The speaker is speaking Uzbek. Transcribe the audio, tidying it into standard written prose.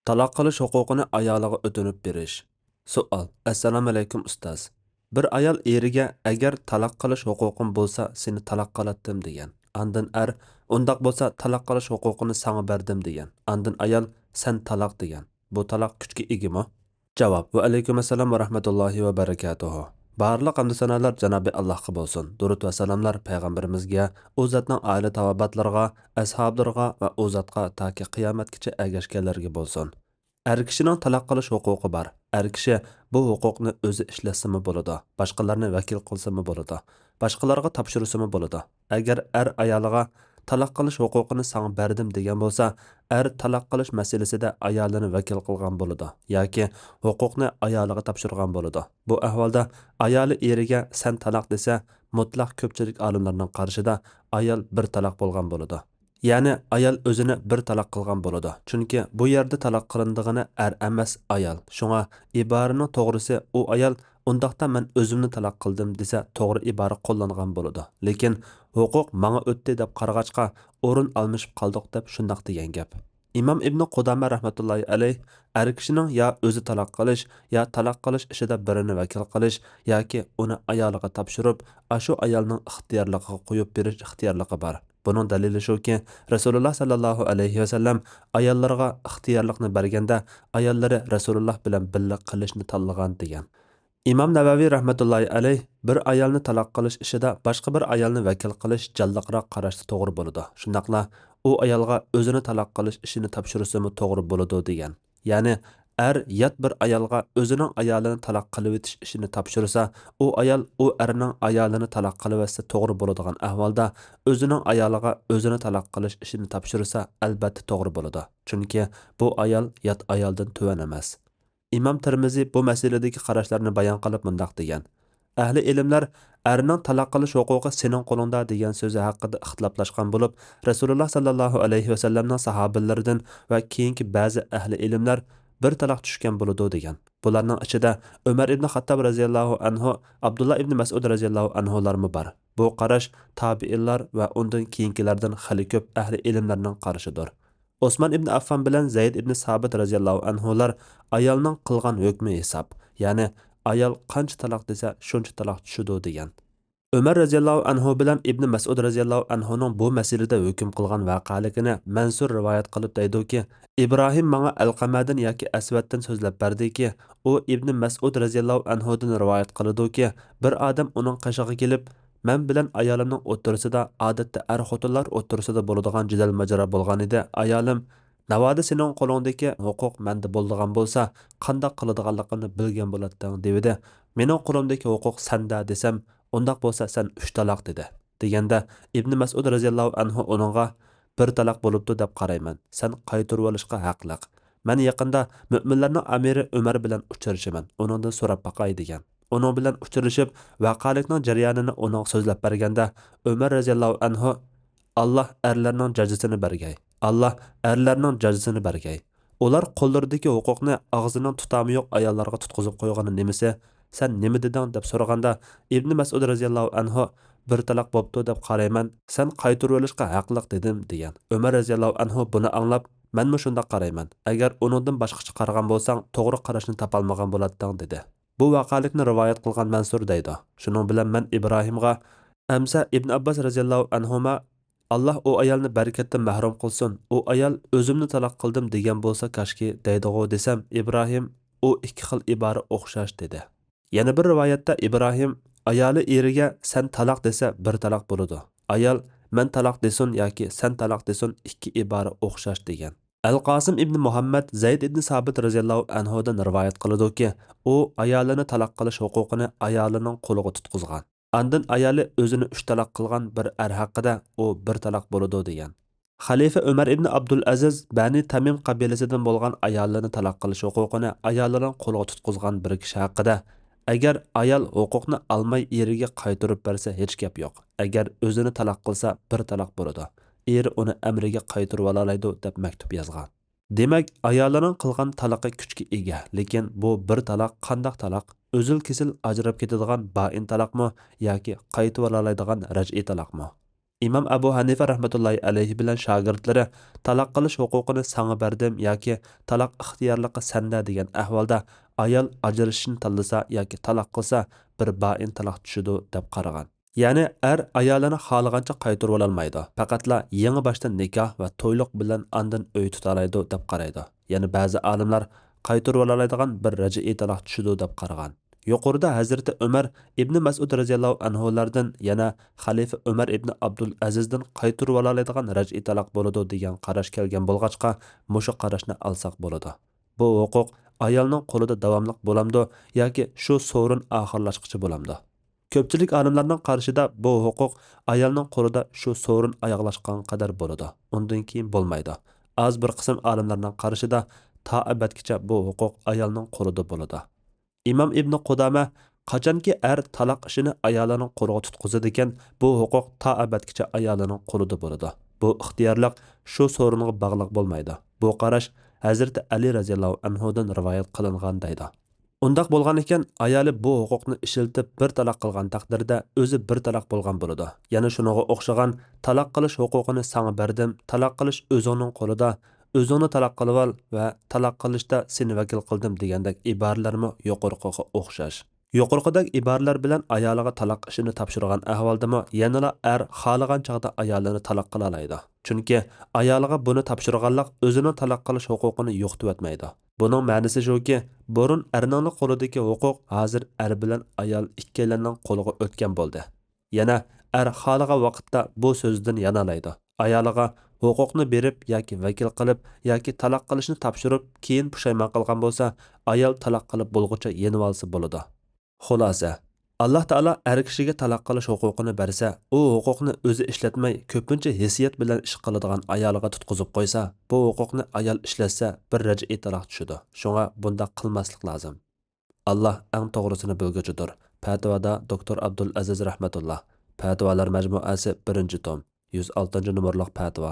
Taloq qilish huquqini ayoliga o'tinib berish. Savol. Assalomu alaykum ustoz. Bir ayol eriga agar taloq qilish huquqim bo'lsa, seni taloq qilatdim degan. Andin undaq bo'lsa taloq qilish huquqini sana berdim degan. Andin ayol sen taloq degan. Bu taloq kuchga egimi? Javob. Va alaykum assalom va rahmatullohi va barakatuhu. Barliq hamd sanolar Janobi Allohga bo'lsin. Durud va salomlar payg'ambarimizga, u zotning oila tavobatlarga, ashablarga va u zotga toki qiyomatgacha ergashganlarga bo'lsin. Er kishining taloq qilish huquqi bor. Er kishi bu huquqni o'zi ishlasimi bo'ladi, boshqalarni vakil qilsimi bo'ladi, boshqalarga topshirsimi bo'ladi. Agar er ayoliga taloq qilish huquqini sana berdim degan bo'lsa, er taloq qilish masalasida ayolini vakil qilgan bo'ladi yoki huquqni ayoliga topshirgan bo'ladi. Bu ahvolda ayoli eriga sen taloq desa, mutlaq ko'pchilik olimlarning qarshida ayol bir taloq bo'lgan bo'ladi. Ya'ni ayol o'zini bir taloq qilgan bo'ladi. Chunki bu yerda taloq qilindigani er emas ayol. Shunga iboraning to'g'risi u ayol undaqda men o'zimni taloq qildim desa to'g'ri ibora qo'llangan bo'ladi. Lekin huquq menga o'tdi deb qarag'achqa o'rin almashib qoldik deb shundaq degan gap. İmam İbn Qudama rahmetullahi alayh er kishining ya o'zi taloq qilish, ya taloq qilish ishida birini vakil qilish yoki uni ayoliga topshirib, ashu ayolning ixtiyorligiga qo'yib berish ixtiyorligi bor. Bunun dalili shuki, Rasululloh sallallohu alayhi va sallam ayollarga ixtiyorlikni berganda, ayollari Rasululloh bilan birga qilishni tanlagan degan. İmam Navaviy rahmetullahi alayh bir ayolni taloq qilish ishida boshqa bir ayolni vakil qilish jalliqroq qarashda to'g'ri bo'ladi. Shundaqla u ayolga o'zini taloq qilish ishini topshirsimi to'g'ri bo'ladi degan. Ya'ni er yat bir ayolga o'zining ayolini taloq qilib etish ishini topshirsa, u ayol u erning ayolini taloq qilib etsa to'g'ri bo'ladigan ahvolda o'zining ayoliga o'zini taloq qilish ishini topshirsa, albatta to'g'ri bo'ladi. Chunki bu ayol yat ayoldan tuvan emas. İmam Tirmizi bu meseledeki qarashlarni bayon qilib mundaq degan. Ahli ilmlar erning taloq qilish huquqi sening qo'lingda degan so'zi haqida ixtiloflashgan bo'lib, Rasululloh sallallohu alayhi va sallamning sahobalaridan va keyingi ba'zi ahli ilmlar bir taloq tushgan bo'ladi degan. Bularning ichida Umar ibn Xattob radhiyallohu anhu, Abdullah ibn Mas'ud radhiyallohu anhularmi bor. Bu qarash tabiinlar va undan keyingilardan xali ko'p ahli ilmlarning qarashidir. Osman ibn Affan bilan Zayd ibn Sabit radhiyallohu anhular ayolning qilgan hukmi hisob, ya'ni ayol qancha taloq desa shuncha taloq tushidi degan. Umar radhiyallohu anhu bilan Ibn Mas'ud radhiyallohu anhuning bu masalada hukm qilgan voqealigini Mansur rivoyat qilib deydiki, Ibrohim menga Alqamadan yoki Asvatdan so'zlab berdiki, u Ibn Mas'ud radhiyallohu anhudan rivoyat qiladi-ki, bir odam uning qishig'iga kelib, men bilan ayolimning o'tirisida odatda xotinlar o'tirisida bo'ladigan jidal majra bo'lgan edi. Ayolim navoda sening qo'lingdagi huquq menda bo'ladigan bo'lsa, qanday qiladiganligini bilgan bo'lading dedi. Mening qo'limdagi huquq senda desam, undaq bo'lsa sen 3 taloq dedi. Deganda Ibn Mas'ud radhiyallohu anhu uningga bir taloq bo'libdi deb qarayman. Sen qaytarib olishga haqliq. Men yaqinda mu'minlarning amiri Umar bilan uchrashaman. Uningdan so'rab baqay degan. Onun bilan uchrashib, vaqalikning jarayonini uning so'zlab berganda, Umar radhiyallohu anhu Allah erlarning jazosini bergay. Allah erlarning jazosini bergay. Ular qo'llaridagi huquqni og'zining tutami yo'q ayollarga tutqizib qo'ygani nimasi? Sen nima deding deb so'raganda, Ibn Mas'ud radhiyallohu anhu bir taloq bo'pti deb qarayman. Sen qaytarib olishga haqliq dedim degan. Umar radhiyallohu anhu buni anglab, menmi shunda qarayman. Agar uningdan boshqacha qaragan bo'lsang, to'g'ri qarashni topolmagan bo'lading dedi. Bu vaqalikni rivoyat qilgan Mansur deydi. Shuning bilan men Ibrohimga Amsa Ibn Abbas radhiyallohu anhuma Allah o ayolni barakatdan mahrum qilsin. O ayol o'zimni taloq qildim degan bo'lsa kashki deydigo desam, Ibrohim u ikki xil ibora o'xshash dedi. Yana bir rivoyatda Ibrohim ayoli eriga sen taloq desa bir taloq bo'ladi. Ayol men taloq desin yoki sen taloq desin ikki ibora o'xshash degan. Al-Qasim ibn Muhammad Zayd ibn Sabit radhiyallohu anhudan rivoyat qiladi-ki, u ayolini taloq qilish huquqini ayolining qo'liga tutqizgan. Andin ayoli o'zini 3 taloq qilgan bir er haqida u bir taloq bo'ladi degan. Xalifa Umar ibn Abdul Aziz Bani Tamim qabilasidan bo'lgan ayolini taloq qilish huquqini ayolining qo'liga tutqizgan bir kishi haqida agar ayol huquqni olmay eriga qaytarib bersa hech gap yo'q. Agar o'zini taloq qilsa bir taloq bo'ladi. Eri uni amriga qaytarib olaydi deb maktub yozgan. Demak, ayollarning qilgan taloqi kuchga ega, lekin bu bir taloq qandaq taloq? O'zil kesil ajrab ketadigan bain taloqmi yoki qaytarib olaydigan raj'iy taloqmi? imom Abu Hanifa rahmatullahi alayhi bilan shogirdlari taloq qilish huquqini sanga berdim yoki taloq ixtiyorligi sanda degan ahvolda ayol ajrashishni tanlasa yoki taloq qilsa bir bain taloq tushidi deb qaragan. Ya'ni ayolini xohlagancha qaytarib olmaydi. Faqatla yangi boshdan nikoh va to'yliq bilan andin uy tutalaydi deb qaraydi. Ya'ni ba'zi olimlar qaytarib oladigan bir raj'iy taloq tushidi deb qaragan. Yuqorida Hazrati Umar ibn Mas'ud radhiyallohu anhulardan yana xalifa Umar ibn Abdul Azizdan qaytarib oladigan raj'iy taloq bo'ladi degan qarash kelgan bo'lg'achqa mushu qarashni alsaq bo'ladi. Bu huquq ayolning qo'lida davomli bo'lamdi yoki shu so'rin oxirlashqichi bo'lamdi. Ko'pchilik olimlarning qarashida bu huquq ayolning qo'lida shu so'rin oyoqlashgan qadar bo'ladi. Undan keyin bo'lmaydi. Az bir qism olimlarning qarashida to abadgacha bu huquq ayolning qo'lida bo'ladi. İmam İbn Qudama qachonki taloq ishini ayolining qo'liga tutqizadi ekan, bu huquq to abadgacha ayolining qo'lida bo'ladi. Bu ixtiyorlik shu so'ringa bog'liq bo'lmaydi. Bu qarash Hazrati Ali radhiyallohu anhudan rivoyat qilingan deydi. Undaq bo'lgan ekan, ayoli bu huquqni ishiltib bir taloq qilgan taqdirda o'zi bir taloq bo'lgan bo'ladi. Yana shuningga o'xshagan taloq qilish huquqini sana berdim, taloq qilish o'zining qo'lida, o'zini taloq qilib ol va taloq qilishda seni vakil qildim degandek iboralarmi yuqoriqiga o'xshash. Yuqorqidagi iboralar bilan ayoliga taloq ishini topshirgan ahvoldami yanada xohlagan chaqda ayolini taloq qila oladi. Chunki ayoliga buni topshirganlik o'zini taloq qilish huquqini yo'qotib o'tmaydi. Buning ma'nosi shuki, burun erning qo'lidagi huquq hozir bilan ayol ikkalarining qo'liga o'tgan bo'ldi. Yana xohlagan vaqtda bu so'zdan yanalaydi. Ayoliga huquqni berib yoki vakil qilib yoki taloq qilishni topshirib, keyin pushaymon qilgan bo'lsa, ayol taloq qilib bo'lguncha yenib olsa bo'ladi. Xulosa: Alloh taolo kishiga taloq qilish huquqini bersa, u huquqni o'zi ishlatmay, ko'pincha hissiyat bilan ish qiladigan ayoliga tutqizib qo'ysa, bu huquqni ayol ishlatsa bir raj'iy taloq tushadi. Shunga bunda qilmaslik lozim. Alloh eng to'g'risini bilguchidir. Fatvoda Dr. Abdul Aziz rahmatulloh. Fatvolar majmuasi 1-tom, 106-numurliq fatvo.